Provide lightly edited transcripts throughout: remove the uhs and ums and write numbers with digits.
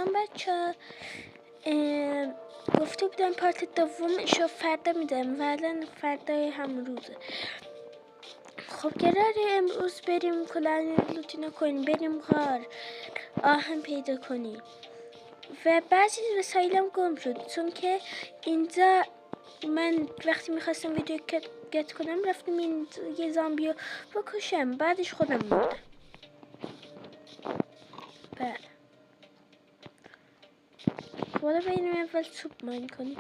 سلام بچه. گفته بودم پارت دومشو فردا میدم و الان فردای هم روزه. خب قراره امروز بریم کلانی لوتینا کنیم، بریم غار آهن پیدا کنیم و بعضی وسایلم گم شد چون که اینجا من وقتی میخواستم ویدیو گت کنم رفتم این یه زامبیو بکشم، بعدش خودم مردم. بله حالا بریم اول سوپ ماین کنیم.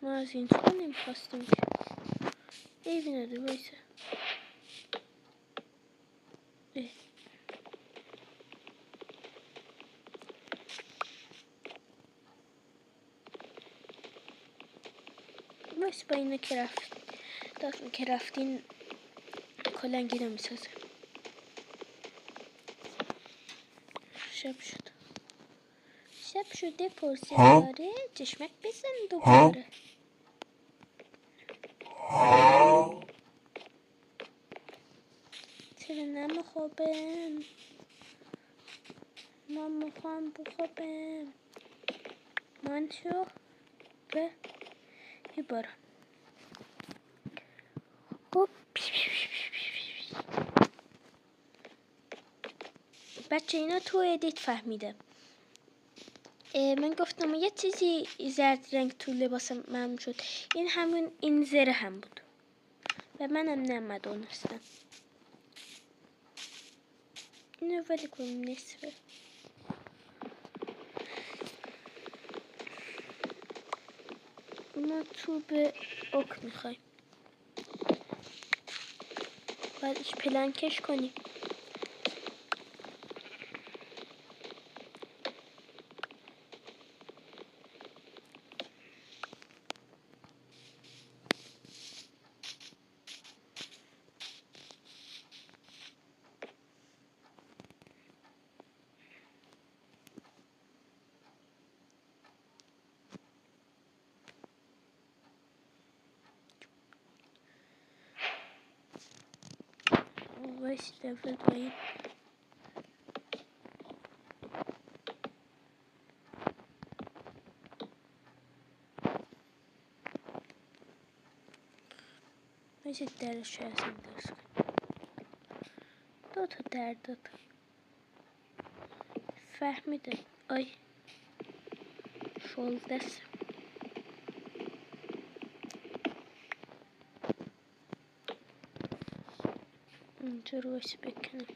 ما از این تو نمیخواستیم که ایوی نده بایسه. بایسه با اینه که رفتین کلنگی رو میسازه. شب شده پرسیاره چشمک بزن دوباره. چرا نمیخوابم؟ من میخوام بخوابم. من شو به یه بارم. بچه اینا تو ادیت فهمیدم. من گفتم یه چیزی زرد رنگ تو لباسم معلوم شد، این همون این زره هم بود و منم نمیدونستم. اینو ولی کنیم نصفه. ما چوب اوک میخوایم، بعدش پلنکش کنیم. وایس دفعه باید وایس درش هستم درست کنیم. دو تا فهمیده. آی شول دست اینجا رو وایس بکنم.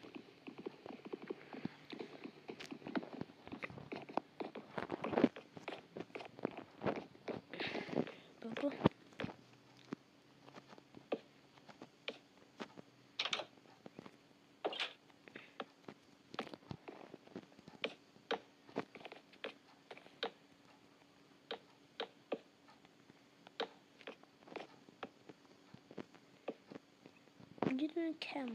بابا یه دونه کم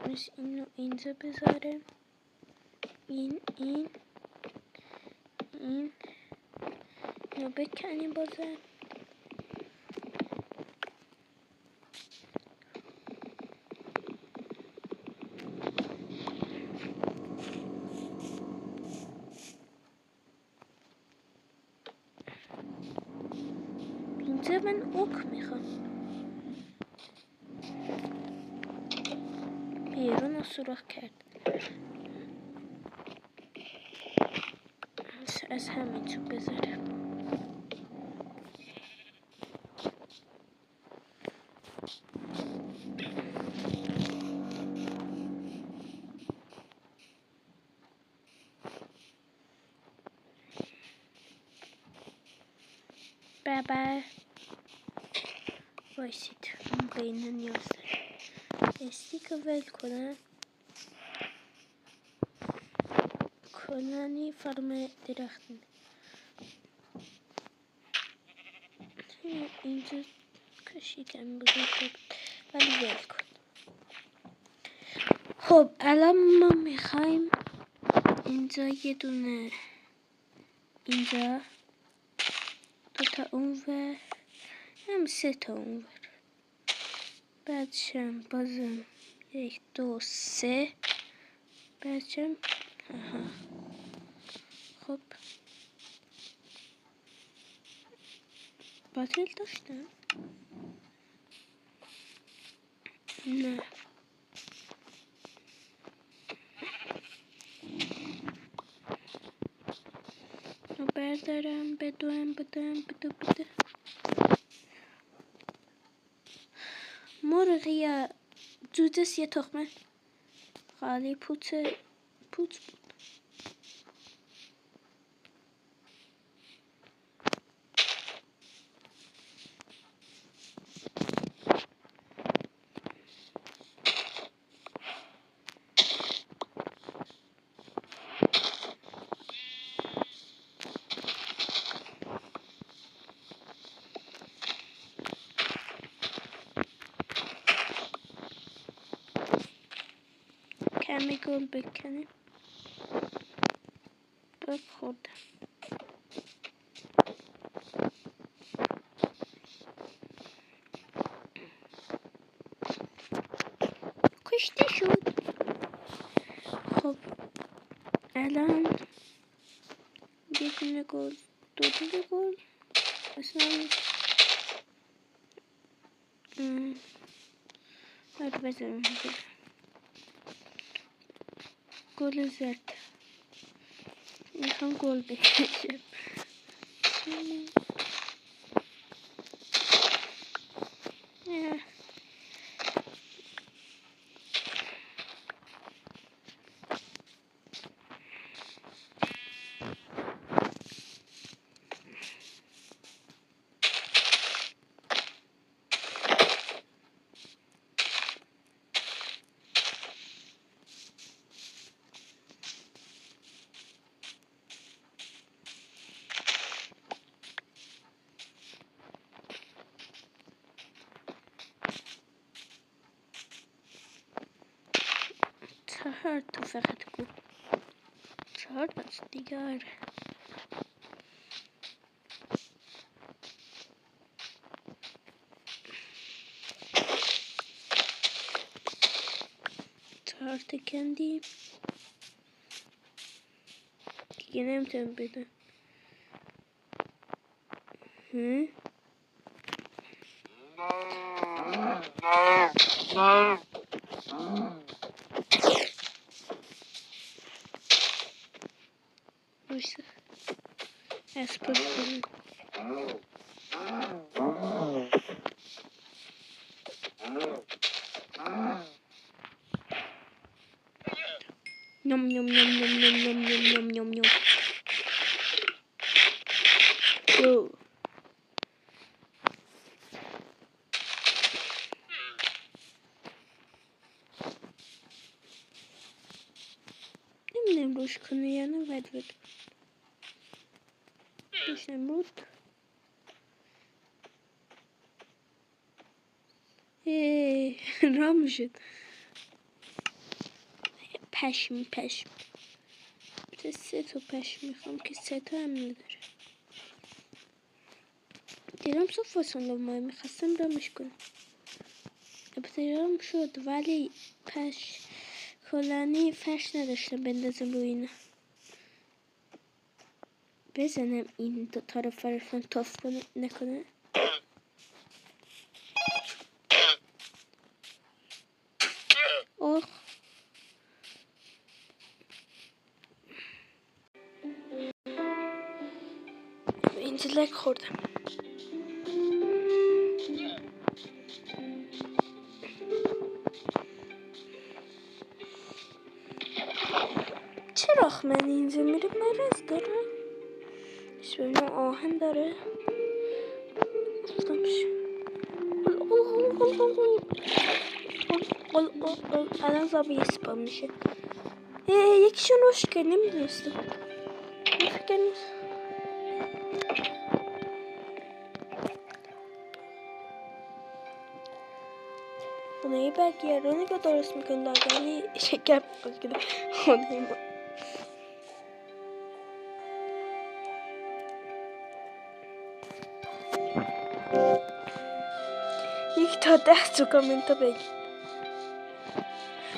بس اینو اینجا بذاره. اینو بکنیم بازه. اینجا من اوک میخوام. بیرون رو سوراخ کرد. از همین چوب بذارم. بابا بایستید بینه نیاز دارم. استیک رو ول کنم. کلانی فرم درخت اینجا کشیدم بزرگ ولی ول کن. خب الان ما میخوایم اینجا یه دونه، اینجا دوتا اونور، هم 3 تا اونور، بعدشم بازم 1 2 3، بعدشم خب باطل داشتم؟ نه رو بردارم بدوم بده مرغ یا جوجه یه تخمه خالی پوت بود. کمی گل بکنیم. خوردم. کشته شد. خب الان یه دونه گل، 2 دونه گل اصلا آره بذارم گل زرد میخوام گل بکشم. چهار تا فقط گل، 4 تا دیگر. چهار تا کندیم دیگه نمیتونم بدم. بایسته اسپاس کنم. نم نم نم نم نم نم نم نم نم. نمیدونم روش کنه یا نه. ود روشم بود. رام شد. پشم 3 تا پشم میخوام که 3 تا هم نداره. دیرم صف فاصله ما میخواستم رامش کنم. البته رام شد ولی کلانی فرش نداشتم بندازم روی اینا. بزنم این دو طرف فرفان تاف نکنه. اینجا لک خوردم. چرا من اینجا میره مرز داره؟ ببینم آهن داره. الان زابی اسپام میشه. یکیشون روش که نمیدونستم. فکر نیست. خونه بقیه رو نگاه درست میکنه لاغری شکم بگیره خونه ما. یک تا 10 تو کامنت ها بگید.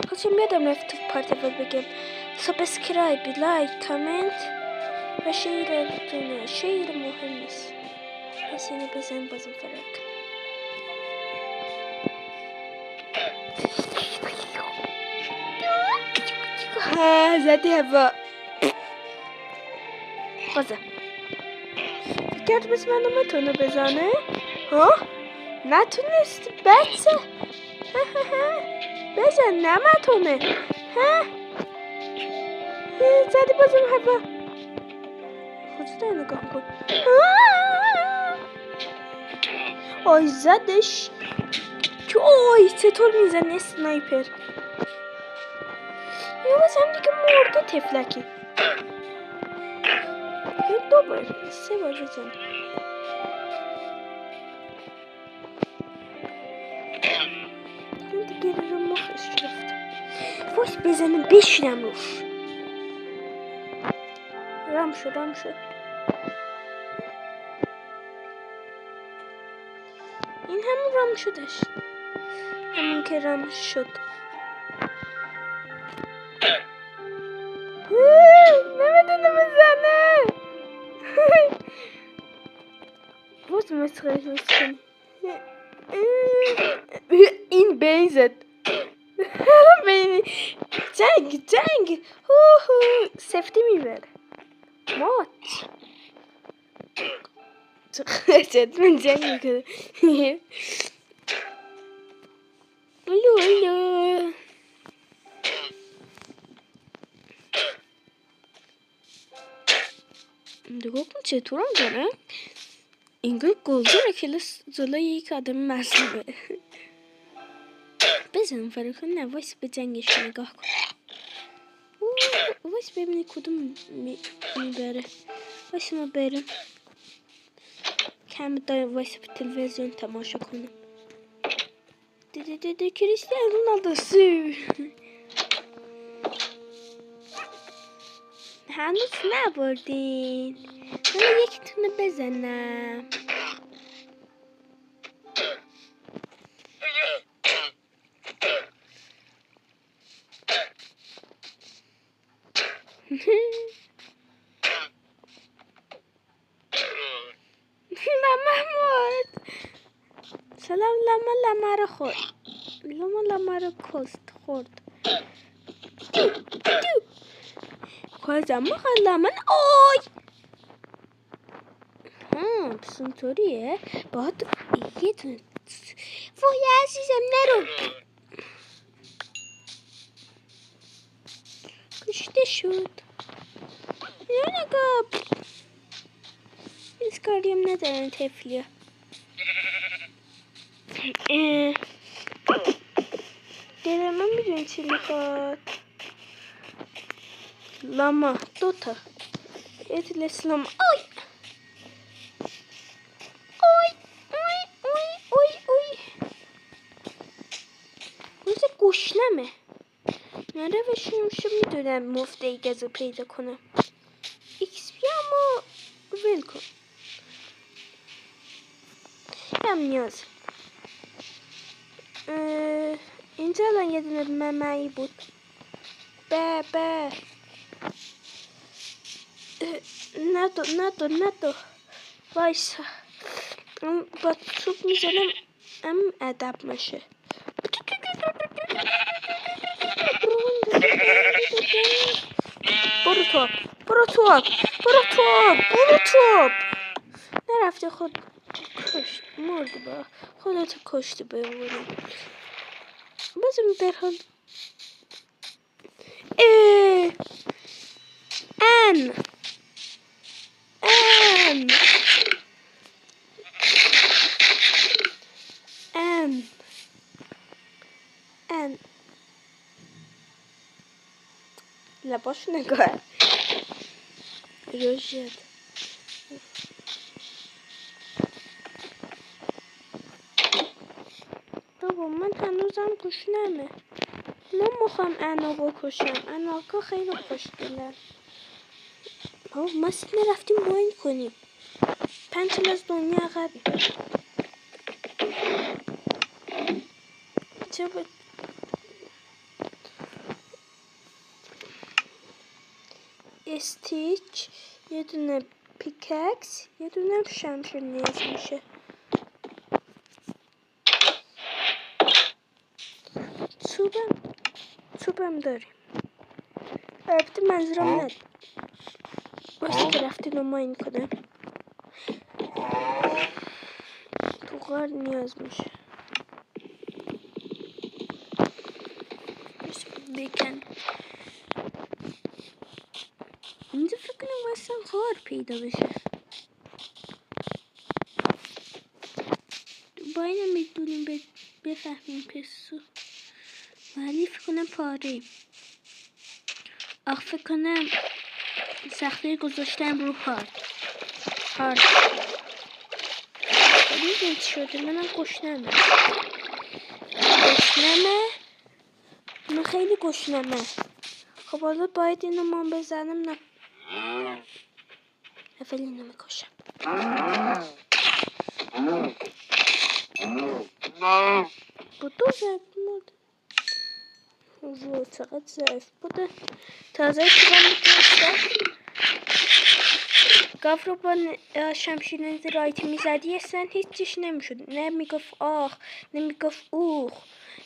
خودشم یادم رفت تو پارت اول بگم سابسکرایب، لایک، کامنت و شیرتونه. شیر مهم نیست، پس اینو بزن بازم فرق. ها زدی هوا بازم فکرت بس منو متونه بزنه ها؟ نتونست بچه بزن نمتونه ها؟ زدی بازم هوا خودت نگاه کن. آی زدش. آی چطور میزنه سنایپر. یا بازم دیگه مرده تفلکی. دو بار 3 بار بزن. دیگه رو مخش رفت. وایس بزنم بشینم روش. رام شد. این همون رام شدش. همون که رام شد. نمیدونه بزنه. باز مسخرش میکنی. این بیزد. بینی جنگ سفتی میبره مات چت من جنگ میکنه. الو نگاه کن چطور هم داره اینگاه گلدره کلاس جلوی یک آدم مصلوبه. بزن فرقه نه وایس به جنگش نگاه کن. وایس ببینی کدوم میبره. وایس ما برم کم دارم وایس به تلویزیون تماشا کنم. دیدی کریستیانو رونالدو سو هنوز نبردین. من یکیتونه بزنم. محمود سلام لما رو خورد. لما رو کست خورد. کجا مخلا من آی پس اونطوریه باید یه تون وای عزیزم نرو. کشته شد. یا نگاه اسکاریم ندارن تفلیه. دل من میدونی چی میخواد. لاما دوتا اتلس لاما آی روزه گشنمه. نره بشونمشو میدونم مفته ای گزو پیدا کنم. ایکس بی اما ویل کن هم نیاز. اینجا الان یه دونه ممعی بود. به ندو وایسا با توپ میزنم ام ادب میشه. برو توپ نرفته خود کشت مردی با خودتو کشتی بمونی. بازم برحال ان لباش نگاه روشد. بابا من هنوزم گشنمه. نمیخوام انا بکشم. اناکا خیلی خوشگلن. بابا ما سینه رفتیم باین کنیم. 5 سال از دنیا عقبیم. چه بود؟ استیچ، یه دونه پیککس، یه دونه شمشیر نیاز میشه. چوبم داریم. البته منظورم ند باشی که رفتین و ماین کنم. تو غار نیاز میشه. بکن اینجا فکر کنم واسه غار پیدا بشه. با اینم میدونیم بفهمیم پسو. ولی فکر کنم پاره. فکر کنم سختی گذاشتم رو هارد. دیدین چی شده؟ منم گشنمه. من خیلی گشنمه. خب حالا باید اینو من بزنم. نه اول اینو میکشم. بودو زد مود. چقدر ضعیف بوده. تازه که من میتونستم گاف رو با شمشیر رایتی میزدی اصلا هیچیش نمیشد. نمیگفت آخ، نمیگفت اوخ،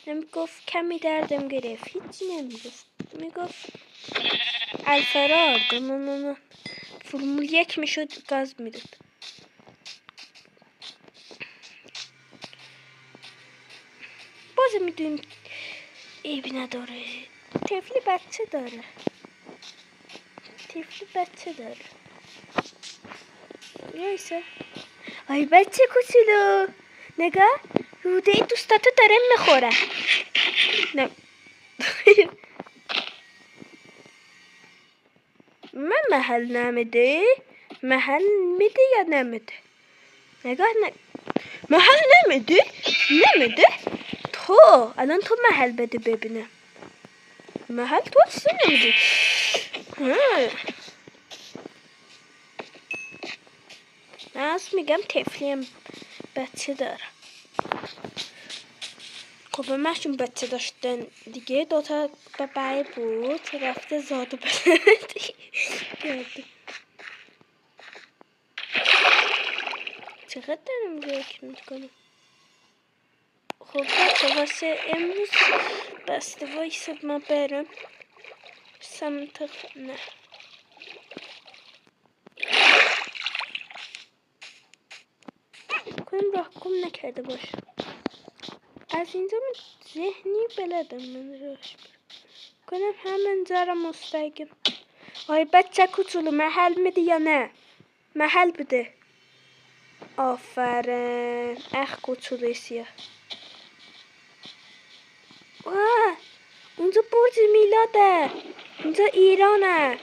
نمیگفت کمی دردم گرفت، هیچی نمیگفت. میگفت الفرار. فرمول 1 میشد گاز میداد. باز میدونیم عیبی نداره. طفلی بچه داره. یایسه آی بچه کوچولو نگاه، روده دوستاتو داره میخوره. نه من محل نمیده. محل میده یا نمیده؟ نگاه محل نمیده. تو الان تو محل بده ببینم. محل تو اصلا نمیده. من از میگم طفلیم بچه داره. خب همشون بچه داشتن دیگه. 2 تا ببعی بود رفته زاد و بلدی کرده. چقدر دارم ذکر میکنم. خب بچه واسه امروز بسته وایسه ما برم سمت خونه. کنم راه گم نکرده باشه. از اینجا من ذهنی بلدم من راهش کنم همین زارم مستقیم. آی بچه کوچولو محل میده یا نه؟ محل بده. آفرین اخ کوچولوی سیاه. اونجا برج میلاده. اینجا ایرانه.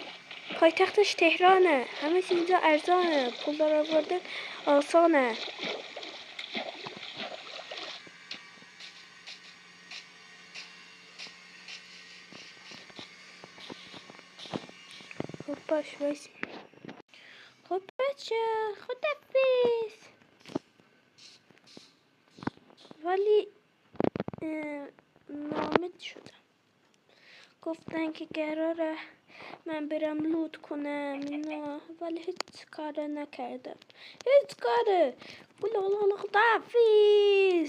پایتختش تهرانه. همه چیز اینجا ارزانه. پول در آورده آسانه. خب باش وایسی. خب بچه خدافظ. ولی نامید شدم. گفتن که قراره من برم لوت کنم اینا، ولی هیچ کار نکردم. بله خدافظ.